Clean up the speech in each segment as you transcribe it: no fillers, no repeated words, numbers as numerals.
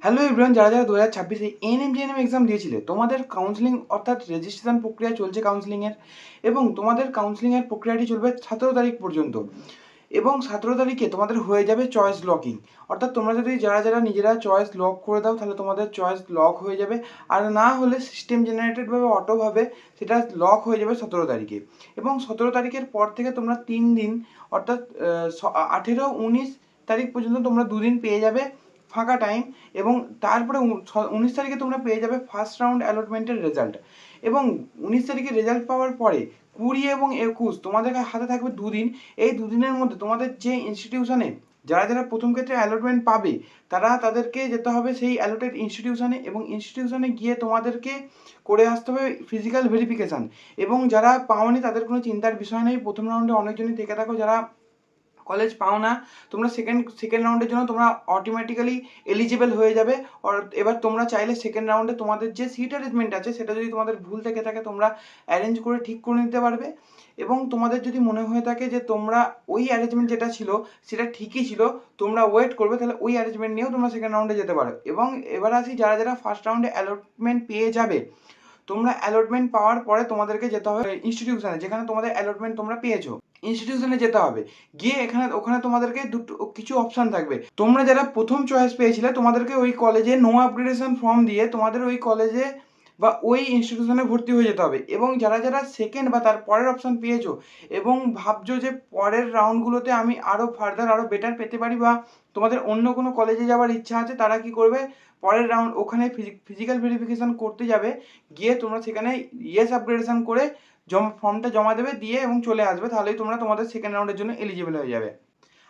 Hello everyone, যারা যারা 2026-এ ANM exam দিয়েছিলে, তোমাদের কাউন্সিলিং অর্থাৎ রেজিস্ট্রেশন প্রক্রিয়া চলছে কাউন্সিলিংয়ের, এবং তোমাদের কাউন্সিলিংয়ের প্রক্রিয়াটি চলবে 17 তারিখ পর্যন্ত। এবং 17 তারিখে তোমাদের হয়ে যাবে চয়েস লকিং, অর্থাৎ তোমরা যদি যারা যারা নিজেরা চয়েস লক করে দাও তাহলে তোমাদের চয়েস লক হয়ে যাবে, আর না হলে সিস্টেম জেনারেটেডভাবে অটোভাবে সেটা লক হয়ে যাবে 17 তারিখে। এবং 17 তারিখের পর থেকে তোমরা 3 দিন অর্থাৎ 18-19 তারিখ পর্যন্ত তোমরা 2 দিন পেয়ে যাবে ফাঁকা টাইম। এবং তারপরে 19 তারিখে তোমরা পেয়ে যাবে ফার্স্ট রাউন্ড অ্যালটমেন্টের রেজাল্ট। এবং 19 তারিখে রেজাল্ট পাওয়ার পরে 20 এবং 21 তোমাদের হাতে থাকবে 2 দিন। এই 2 দিনের মধ্যে তোমাদের যে ইনস্টিটিউশনে যারা যারা প্রথম ক্ষেত্রে অ্যালটমেন্ট পাবে তাদেরকে যেতে হবে সেই অ্যালোটেড ইনস্টিটিউশনে, এবং ইনস্টিটিউশনে গিয়ে তোমাদেরকে করে আসতে হবে ফিজিক্যাল ভেরিফিকেশান। এবং যারা পাওনি তাদের কোনো চিন্তার বিষয় নেই, প্রথম রাউন্ডে অনেকজনই থেকে থাকো যারা কলেজ পাও না, তোমরা সেকেন্ড রাউন্ডের জন্য তোমরা অটোমেটিক্যালি এলিজিবল হয়ে যাবে। এবার তোমরা চাইলে সেকেন্ড রাউন্ডে তোমাদের যে সিট অ্যারেঞ্জমেন্ট আছে সেটা যদি তোমাদের ভুল থেকে থাকে তোমরা অ্যারেঞ্জ করে ঠিক করে নিতে পারবে। এবং তোমাদের যদি মনে হয়ে থাকে যে তোমরা ওই অ্যারেঞ্জমেন্ট যেটা ছিল সেটা ঠিকই ছিল, তোমরা ওয়েট করবে, তাহলে ওই অ্যারেঞ্জমেন্ট নিয়েও তোমরা সেকেন্ড রাউন্ডে যেতে পারো। এবং এবার আসি যারা যারা ফার্স্ট রাউন্ডে অ্যালটমেন্ট পেয়ে যাবে, তোমরা অ্যালটমেন্ট পাওয়ার পরে তোমাদেরকে যেতে হবে ইনস্টিটিউশনে যেখানে তোমাদের অ্যালটমেন্ট তোমরা পেয়েছো। ইনস্টিটিউশনে যেতে হবে, গিয়ে ওখানে তোমাদেরকে কিছু অপশান থাকবে। তোমরা যারা প্রথম চয়েস পেয়েছিলে তোমাদেরকে ওই কলেজে নো আপগ্রেডেশন ফর্ম দিয়ে তোমাদের ওই কলেজে বা ওই ইনস্টিটিউশনে ভর্তি হয়ে যেতে হবে। এবং যারা যারা সেকেন্ড বা তার পরের অপশান পেয়েছো এবং ভাবছো যে পরের রাউন্ডগুলোতে আমি আরও ফার্দার আরও বেটার পেতে পারি, বা তোমাদের অন্য কোনো কলেজে যাওয়ার ইচ্ছা আছে, তারা কি করবে, পরের রাউন্ড ওখানে ফিজিক্যাল ভেরিফিকেশান করতে যাবে, গিয়ে তোমরা সেখানে ইয়েস আপগ্রেডেশন করে ফর্মটা জমা দেবে, দিয়ে এবং চলে আসবে, তাহলেই তোমরা তোমাদের সেকেন্ড রাউন্ডের জন্য এলিজিবল হয়ে যাবে।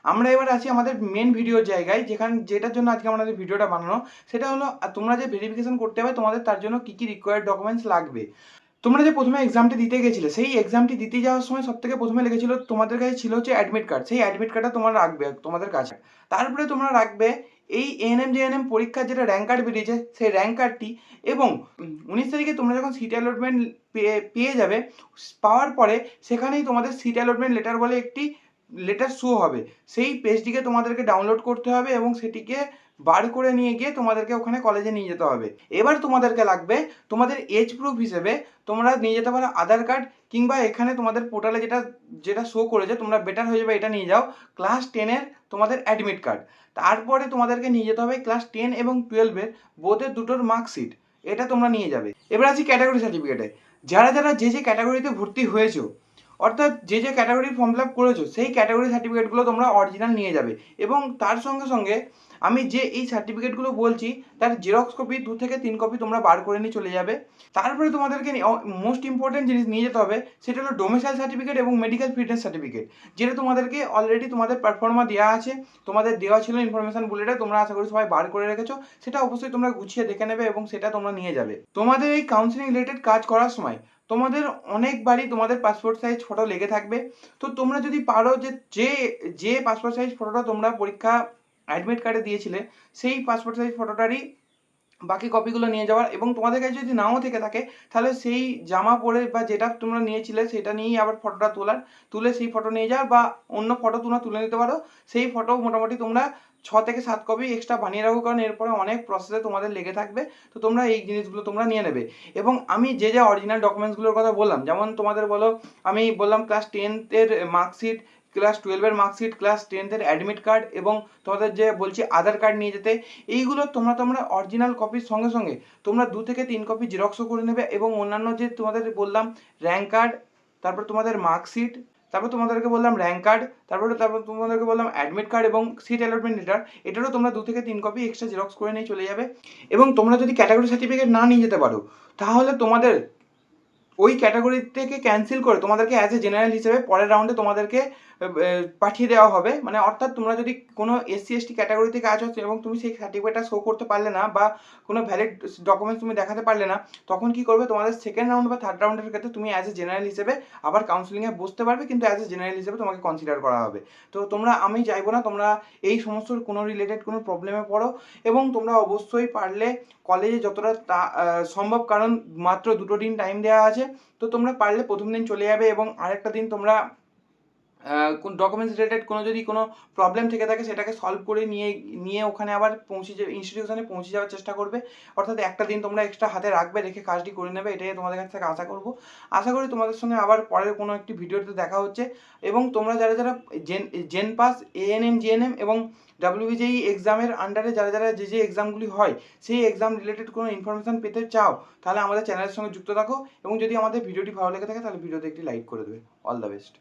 আমরা এবার আসি আমাদের মেন ভিডিওর জায়গায়, যেটার জন্য আজকে আমাদের ভিডিওটা বানানো। সেটা হলো তোমরা যে ভেরিফিকেশন করতে হবে তোমাদের তার জন্য কী কী রিকোয়ার্ড ডকুমেন্টস লাগবে। তোমরা যে প্রথমে এক্সামটি দিতে গেছিলে, সেই এক্সামটি দিতে যাওয়ার সময় সব থেকে প্রথমে লেগেছিল তোমাদের কাছে ছিল হচ্ছে অ্যাডমিট কার্ড। সেই অ্যাডমিট কার্ডটা তোমরা রাখবে তোমাদের কাছে। তারপরে তোমরা রাখবে এই এএনএম পরীক্ষার যেটা র্যাঙ্ক কার্ড বেরিয়েছে সেই র্যাঙ্ক কার্ডটি। এবং 19 তারিখে তোমরা যখন সিট অ্যালটমেন্ট পেয়ে যাবে, পাওয়ার পরে সেখানেই তোমাদের সিট অ্যালটমেন্ট লেটার বলে একটি লেটার শো হবে। সেই পেজটিকে তোমাদেরকে ডাউনলোড করতে হবে এবং সেটিকে বার করে নিয়ে গিয়ে তোমাদেরকে ওখানে কলেজে নিয়ে যেতে হবে। এবার তোমাদেরকে লাগবে তোমাদের এজ প্রুফ হিসেবে তোমরা নিয়ে যেতে পারো আধার কার্ড, কিংবা এখানে তোমাদের পোর্টালে যেটা যেটা শো করেছে তোমরা বেটার হয়ে যাবে এটা নিয়ে যাও, ক্লাস 10-এর তোমাদের অ্যাডমিট কার্ড। তারপরে তোমাদেরকে নিয়ে যেতে হবে ক্লাস 10 এবং 12-এর বোধের দুটোর মার্কশিট, এটা তোমরা নিয়ে যাবে। এবার আছি ক্যাটাগরি সার্টিফিকেটে। যারা যারা যে যে ক্যাটাগরিতে ভর্তি হয়েছো, অর্থাৎ যে যে ক্যাটাগরির ফর্ম ফিল আপ করেছো সেই ক্যাটাগরি সার্টিফিকেটগুলো তোমরা অরিজিনাল নিয়ে যাবে। এবং তার সঙ্গে সঙ্গে আমি যে এই সার্টিফিকেটগুলো বলছি তার জেরক্স কপি 2 থেকে 3 কপি তোমরা বার করে নিয়ে চলে যাবে। তারপরে তোমাদেরকে মোস্ট ইম্পর্টেন্ট জিনিস নিয়ে যেতে হবে, সেটা হলো ডোমিসাইল সার্টিফিকেট এবং মেডিকেল ফিটনেস সার্টিফিকেট, যেটা তোমাদেরকে অলরেডি তোমাদের পারফর্মা দেওয়া আছে, তোমাদের দেওয়া ছিল ইনফরমেশন বুলেটে, তোমরা আশা করি সবাই বার করে রেখেছো। সেটা অবশ্যই তোমরা গুছিয়ে দেখে নেবে এবং সেটা তোমরা নিয়ে যাবে। তোমাদের এই কাউন্সিলিং রিলেটেড কাজ করার সময় তোমাদের অনেকবারই তোমাদের পাসপোর্ট সাইজ ফটো লেগে থাকবে। তো তোমরা যদি পারো যে যে যে পাসপোর্ট সাইজ ফটোটা তোমরা পরীক্ষা অ্যাডমিট কার্ডে দিয়েছিলে সেই পাসপোর্ট সাইজ ফটোটারই বাকি কপিগুলো নিয়ে যাওয়ার। এবং তোমাদের কাছে যদি নাও থেকে থাকে তাহলে সেই জামা পরে বা যেটা তোমরা নিয়েছিলে সেটা নিয়েই আবার ফটোটা তুলে সেই ফটো নিয়ে যাওয়ার, বা অন্য ফটো তোমরা তুলে নিতে পারো। সেই ফটো মোটামুটি তোমরা 6 থেকে 7 কপি এক্সট্রা বানিয়ে রাখো, কারণ এরপরে অনেক প্রসেসে তোমাদের লেগে থাকবে। তো তোমরা এই জিনিসগুলো তোমরা নিয়ে নেবে। এবং আমি যে যে অরিজিনাল ডকুমেন্টসগুলোর কথা বললাম, যেমন তোমাদের আমি বললাম ক্লাস 10-এর মার্কশিট, ক্লাস 12-এর মার্কশিট, ক্লাস 10-এর অ্যাডমিট কার্ড, এবং তোমাদের যে বলছি আধার কার্ড নিয়ে যেতে, এইগুলো তোমরা অরিজিনাল কপির সঙ্গে সঙ্গে তোমরা 2 থেকে 3 কপি জেরক্সও করে নেবে। এবং অন্যান্য যে তোমাদের বললাম র্যাঙ্ক কার্ড, তারপর তোমাদের মার্কশিট, তারপর তোমাদেরকে বললাম র্যাঙ্ক কার্ড, তারপর তোমাদেরকে বললাম অ্যাডমিট কার্ড এবং সিট অ্যালটমেন্ট লেটার, এটারও তোমরা 2 থেকে 3 কপি এক্সট্রা জেরক্স করে নিয়ে চলে যাবে। এবং তোমরা যদি ক্যাটাগরি সার্টিফিকেট না নিয়ে যেতে পারো তাহলে তোমাদের ওই ক্যাটাগরি থেকে ক্যান্সেল করে তোমাদেরকে অ্যাজ এ জেনারেল হিসেবে পরের রাউন্ডে তোমাদেরকে পাঠিয়ে দেওয়া হবে। মানে অর্থাৎ তোমরা যদি কোনো SC/ST ক্যাটাগরি থেকে আছো এবং তুমি সেই সার্টিফিকেটটা শো করতে পারলে না, বা কোনো ভ্যালিড ডকুমেন্টস তুমি দেখাতে পারলে না, তখন কি করবে, তোমাদের সেকেন্ড রাউন্ড বা থার্ড রাউন্ডের ক্ষেত্রে তুমি অ্যাজ এ জেনারেল হিসেবে আবার কাউন্সিলিংয়ে বসতে পারবে, কিন্তু অ্যাজ এ জেনারেল হিসেবে তোমাকে কনসিডার করা হবে। তো আমি চাইবো না তোমরা এই সমস্ত কোনো রিলেটেড কোনো প্রবলেমে পড়ো। এবং তোমরা অবশ্যই পারলে কলেজে যতটা সম্ভব, কারণ মাত্র 2 দিন টাইম দেওয়া আছে, তো তোমরা পারলে প্রথম দিন চলে যাবে এবং আরেকটা দিন তোমরা কোন ডকুমেন্টস রিলেটেড যদি কোনো প্রবলেম থেকে থাকে সেটাকে সলভ করে নিয়ে ওখানে আবার ইনস্টিটিউশনে পৌঁছে যাওয়ার চেষ্টা করবে। অর্থাৎ একটা দিন তোমরা এক্সট্রা হাতে রাখবে, রেখে কাজটি করে নেবে, এটাই তোমাদের কাছ থেকে আশা করব। আশা করি তোমাদের সঙ্গে আবার পরের কোনো একটি ভিডিওতে দেখা হচ্ছে। এবং তোমরা যারা যারা জেন পাস, এএনএম, জিএনএম এবং ডাব্লিউবিজেই এক্সামের আন্ডারে যারা যারা যে এক্সামগুলি হয় সেই এক্সাম রিলেটেড কোনো ইনফরমেশান পেতে চাও, তাহলে আমাদের চ্যানেলের সঙ্গে যুক্ত থাকো। এবং যদি আমাদের ভিডিওটি ভালো লেগে থাকে তাহলে ভিডিওতে একটি লাইক করে দেবে। All the best.